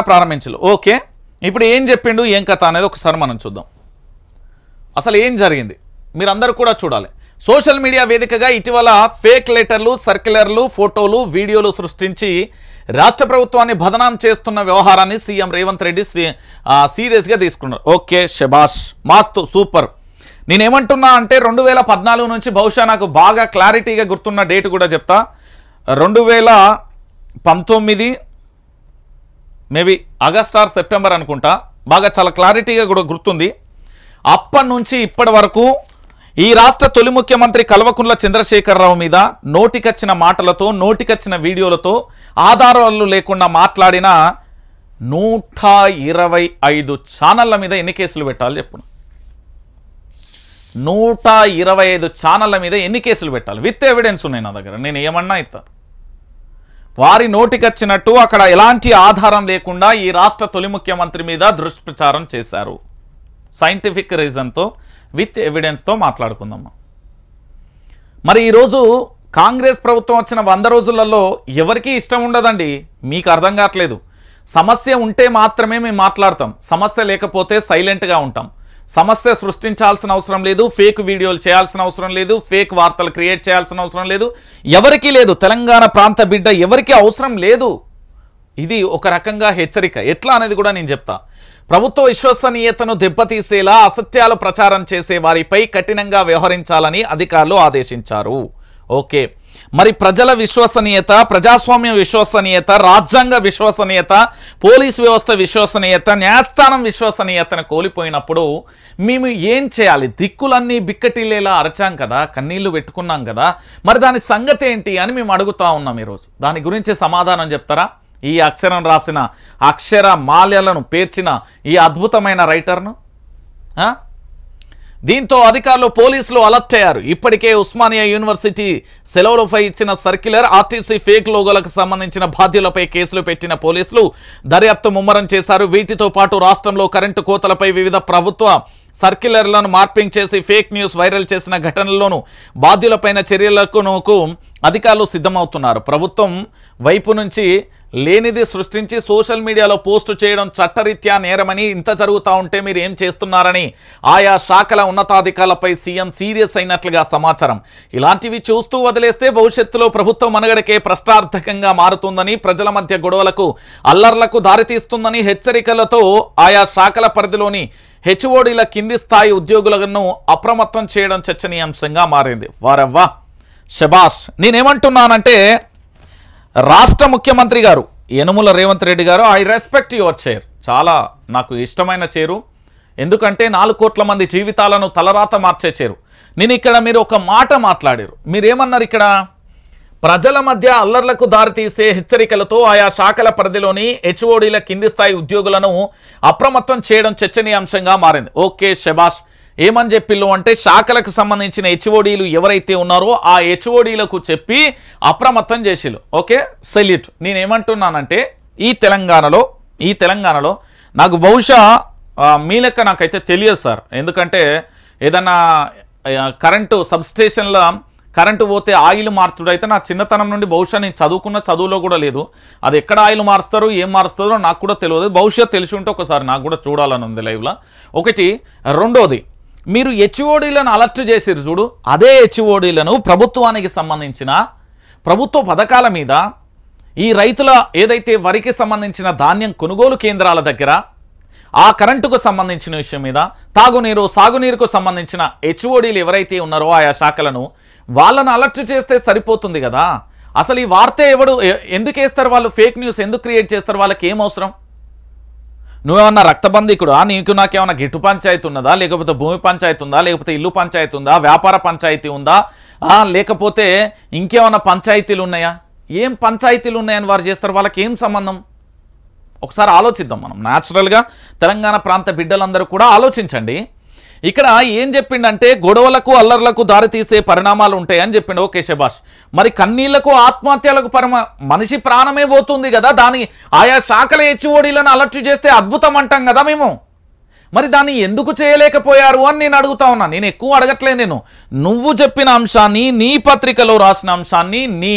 ప్రారంభించాలి. ఓకే, ఇప్పుడు ఏం చెప్పిండు ఏం కథ అనేది ఒకసారి మనం చూద్దాం. అసలు ఏం జరిగింది మీరందరూ కూడా చూడాలి. సోషల్ మీడియా వేదికగా ఇటీవల ఫేక్ లెటర్లు, సర్క్యులర్లు, ఫోటోలు, వీడియోలు సృష్టించి రాష్ట్ర ప్రభుత్వాన్ని బదనాం చేస్తున్న వ్యవహారాన్ని సీఎం రేవంత్ రెడ్డి సీరియస్గా తీసుకున్నారు. ఓకే, శబాష్, మాస్తు, సూపర్. నేనేమంటున్నా అంటే 2014 నుంచి బహుశా నాకు బాగా క్లారిటీగా గుర్తున్న డేట్ కూడా చెప్తా. 2019 మేబీ ఆగస్ట్ ఆర్ సెప్టెంబర్ అనుకుంటా, బాగా చాలా క్లారిటీగా కూడా గుర్తుంది. అప్పటి నుంచి ఇప్పటి వరకు ఈ రాష్ట్ర తొలి ముఖ్యమంత్రి కల్వకుంట్ల చంద్రశేఖరరావు మీద నోటికొచ్చిన మాటలతో, నోటికొచ్చిన వీడియోలతో, ఆధారాలు లేకుండా మాట్లాడిన 125 ఛానళ్ళ మీద ఎన్ని కేసులు పెట్టాలి చెప్పును? 125 ఛానళ్ళ మీద ఎన్ని కేసులు పెట్టాలి? విత్ ఎవిడెన్స్ ఉన్నాయి నా దగ్గర, నేను ఏమన్నా ఇస్తా. వారి నోటికొచ్చినట్టు అక్కడ ఎలాంటి ఆధారం లేకుండా ఈ రాష్ట్ర తొలి ముఖ్యమంత్రి మీద దుష్ప్రచారం చేశారు. సైంటిఫిక్ రీజన్తో, విత్ ఎవిడెన్స్తో మాట్లాడుకుందాం. మరి ఈరోజు కాంగ్రెస్ ప్రభుత్వం వచ్చిన 100 రోజులలో ఎవరికీ ఇష్టం ఉండదండి. మీకు అర్థం కావట్లేదు. సమస్య ఉంటే మాత్రమే మేము మాట్లాడతాం, సమస్య లేకపోతే సైలెంట్గా ఉంటాం. సమస్య సృష్టించాల్సిన అవసరం లేదు, ఫేక్ వీడియోలు చేయాల్సిన అవసరం లేదు, ఫేక్ వార్తలు క్రియేట్ చేయాల్సిన అవసరం లేదు, ఎవరికీ లేదు. తెలంగాణ ప్రాంత బిడ్డ ఎవరికీ అవసరం లేదు. ఇది ఒక రకంగా హెచ్చరిక. ఎట్లా అనేది కూడా నేను చెప్తా. ప్రభుత్వ విశ్వసనీయతను దెబ్బతీసేలా అసత్యాలు ప్రచారం చేసే వారిపై కఠినంగా వ్యవహరించాలని అధికారులు ఆదేశించారు. ఓకే, మరి ప్రజల విశ్వసనీయత, ప్రజాస్వామ్య విశ్వసనీయత, రాజ్యాంగ విశ్వసనీయత, పోలీసు వ్యవస్థ విశ్వసనీయత, న్యాయస్థానం విశ్వసనీయతను కోల్పోయినప్పుడు మేము ఏం చేయాలి? దిక్కులన్నీ బిక్కటిల్లేలా అరచాం కదా, కన్నీళ్లు పెట్టుకున్నాం కదా, మరి దాని సంగతి ఏంటి అని మేము అడుగుతా ఉన్నాం ఈరోజు. దాని గురించి సమాధానం చెప్తారా? ఈ అక్షరం రాసిన, అక్షర మాల్యాలను పేర్చిన ఈ అద్భుతమైన రైటర్ను. దీంతో అధికారులు, పోలీసులు అలర్ట్ అయ్యారు. ఇప్పటికే ఉస్మానియా యూనివర్సిటీ సెలవులపై ఇచ్చిన సర్క్యులర్, ఆర్టీసీ ఫేక్ లోగోలకు సంబంధించిన బాధ్యులపై కేసులు పెట్టిన పోలీసులు దర్యాప్తు ముమ్మరం చేశారు. వీటితో పాటు రాష్ట్రంలో కరెంటు కోతలపై వివిధ ప్రభుత్వ సర్క్యులర్లను మార్పింగ్ చేసి ఫేక్ న్యూస్ వైరల్ చేసిన ఘటనల్లోనూ బాధ్యులపైన చర్యలకు అధికారులు సిద్ధమవుతున్నారు. ప్రభుత్వం వైపు నుంచి లేనిది సృష్టించి సోషల్ మీడియాలో పోస్టు చేయడం చట్టరీత్యా నేరమని, ఇంత జరుగుతూ ఉంటే మీరు ఏం చేస్తున్నారని ఆయా శాఖల ఉన్నతాధికారులపై సీఎం సీరియస్ అయినట్లుగా సమాచారం. ఇలాంటివి చూస్తూ వదిలేస్తే భవిష్యత్తులో ప్రభుత్వం మనుగడకే ప్రశ్నార్థకంగా మారుతుందని, ప్రజల మధ్య గొడవలకు, అల్లర్లకు దారితీస్తుందని హెచ్చరికలతో ఆయా శాఖల పరిధిలోని హెచ్ఓడీల కింది స్థాయి ఉద్యోగులను అప్రమత్తం చేయడం చర్చనీయాంశంగా మారింది. వారవ్వా, శబాష్. నేనేమంటున్నానంటే, రాష్ట్ర ముఖ్యమంత్రి గారు యనుమల రేవంత్ రెడ్డి గారు, ఐ రెస్పెక్ట్ యువర్ చైర్. చాలా నాకు ఇష్టమైన చేరు. ఎందుకంటే 4 కోట్ల మంది జీవితాలను తలరాత మార్చే చేరు. నేను ఇక్కడ మీరు ఒక మాట మాట్లాడారు. మీరేమన్నారు? ఇక్కడ ప్రజల మధ్య అల్లర్లకు దారితీసే హెచ్చరికలతో ఆయా శాఖల పరిధిలోని హెచ్ఓడీల కింది స్థాయి ఉద్యోగులను అప్రమత్తం చేయడం చర్చనీయాంశంగా మారింది. ఓకే, శబాష్. ఏమని చెప్పిల్లు అంటే, శాఖలకు సంబంధించిన హెచ్ఓడీలు ఎవరైతే ఉన్నారో ఆ హెచ్ఓడీలకు చెప్పి అప్రమత్తం చేసిల్లు. Okay, salute. నేనేమంటున్నానంటే, ఈ తెలంగాణలో నాకు బహుశా మీ లెక్క నాకైతే తెలియదు సార్. ఎందుకంటే ఏదన్నా కరెంటు సబ్స్టేషన్లో కరెంటు పోతే ఆయిల్ మార్చుడైతే నా చిన్నతనం నుండి బహుశా నేను చదువుకున్న చదువులో కూడా లేదు. అది ఎక్కడ ఆయిల్ మారుస్తారో, ఏం మారుస్తారో నాకు కూడా తెలియదు. బహుశా తెలిసి ఉంటే ఒకసారి నాకు కూడా చూడాలని ఉంది లైవ్లో. ఒకటి. రెండోది, మీరు హెచ్ఓడీలను అలర్ట్ చేసిరు చూడు, అదే హెచ్ఓడీలను ప్రభుత్వానికి సంబంధించిన ప్రభుత్వ పథకాల మీద, ఈ రైతుల ఏదైతే వరికి సంబంధించిన ధాన్యం కొనుగోలు కేంద్రాల దగ్గర, ఆ కరెంటుకు సంబంధించిన విషయం మీద, తాగునీరు, సాగునీరుకు సంబంధించిన హెచ్ఓడీలు ఎవరైతే ఉన్నారో ఆయా శాఖలను, వాళ్ళను అలర్ట్ చేస్తే సరిపోతుంది కదా. అసలు ఈ వార్త ఎందుకు వేస్తారు వాళ్ళు? ఫేక్ న్యూస్ ఎందుకు క్రియేట్ చేస్తారు? వాళ్ళకి ఏం అవసరం? నువ్వేమన్నా రక్తబంధికుడా? నీకు నాకేమన్నా గిట్టు పంచాయతీ ఉన్నదా? లేకపోతే భూమి పంచాయతీ ఉందా? లేకపోతే ఇల్లు పంచాయతీ ఉందా? వ్యాపార పంచాయతీ ఉందా? లేకపోతే ఇంకేమన్నా పంచాయతీలు ఉన్నాయా? ఏం పంచాయతీలు ఉన్నాయని వారు చేస్తారు? వాళ్ళకి ఏం సంబంధం? ఒకసారి ఆలోచిద్దాం మనం. న్యాచురల్గా తెలంగాణ ప్రాంత బిడ్డలందరూ కూడా ఆలోచించండి. ఇక్కడ ఏం చెప్పిండంటే, గొడవలకు, అల్లర్లకు దారితీసే పరిణామాలు ఉంటాయని చెప్పిండు. ఓకే, శబాష్. మరి కన్నీళ్లకు, ఆత్మహత్యలకు మనిషి ప్రాణమే పోతుంది కదా. దాని ఆయా శాఖల హెచ్ఓడీలను అలర్ట్ చేస్తే అద్భుతం అంటాం కదా మేము. మరి దాన్ని ఎందుకు చేయలేకపోయారు అని నేను అడుగుతా ఉన్నా. నేను ఎక్కువ అడగట్లేదు. నువ్వు చెప్పిన అంశాన్ని, నీ పత్రికలో రాసిన అంశాన్ని, నీ